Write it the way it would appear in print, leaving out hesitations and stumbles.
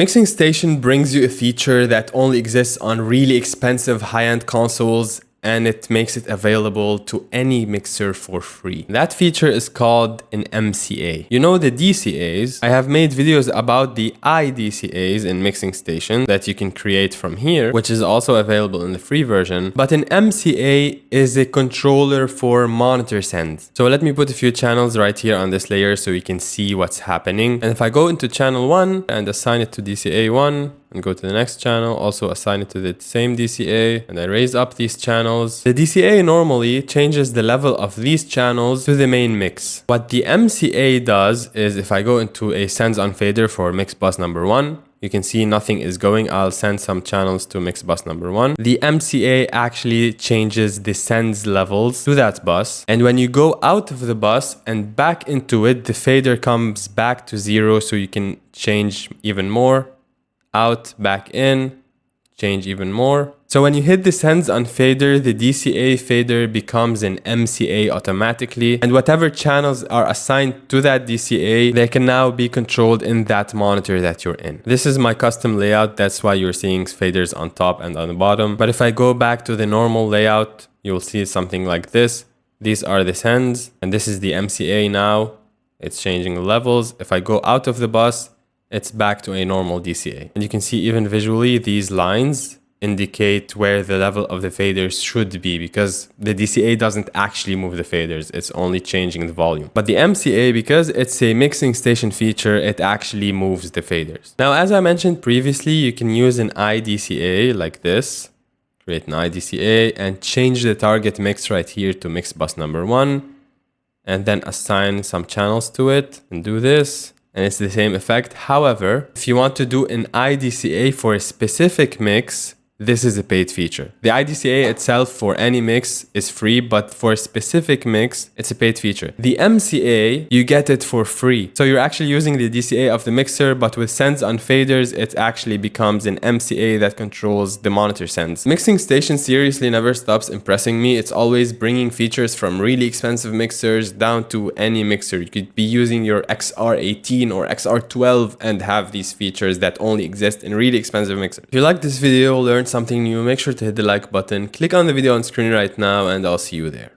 Mixing Station brings you a feature that only exists on really expensive high-end consoles, and it makes it available to any mixer for free. That feature is called an MCA. You know the DCAs? I have made videos about the IDCAs in Mixing Station that you can create from here, which is also available in the free version. But an MCA is a controller for monitor sends. So let me put a few channels right here on this layer so you can see what's happening. And if I go into channel 1 and assign it to DCA 1, and go to the next channel, also assign it to the same DCA, and I raise up these channels. The DCA normally changes the level of these channels to the main mix. What the MCA does is if I go into a sends on fader for mix bus number 1, you can see nothing is going. I'll send some channels to mix bus number 1. The MCA actually changes the sends levels to that bus. And when you go out of the bus and back into it, the fader comes back to 0, so you can change even more. Out, back in, change even more. So when you hit the sends on fader, the DCA fader becomes an MCA automatically, and whatever channels are assigned to that DCA, they can now be controlled in that monitor that you're in. This is my custom layout, that's why you're seeing faders on top and on the bottom. But if I go back to the normal layout, you'll see something like this. These are the sends, and this is the MCA now. It's changing the levels. If I go out of the bus, it's back to a normal DCA. And you can see even visually these lines indicate where the level of the faders should be, because the DCA doesn't actually move the faders, it's only changing the volume. But the MCA, because it's a Mixing Station feature, it actually moves the faders. Now, as I mentioned previously, you can use an IDCA like this, create an IDCA and change the target mix right here to mix bus number 1, and then assign some channels to it and do this. And it's the same effect. However, if you want to do an IDCA for a specific mix, this is a paid feature. The IDCA itself for any mix is free, but for a specific mix, it's a paid feature. The MCA, you get it for free. So you're actually using the DCA of the mixer, but with sends on faders, it actually becomes an MCA that controls the monitor sends. Mixing Station seriously never stops impressing me. It's always bringing features from really expensive mixers down to any mixer. You could be using your XR18 or XR12 and have these features that only exist in really expensive mixers. If you like this video, learn something new, make sure to hit the like button, click on the video on screen right now, and I'll see you there.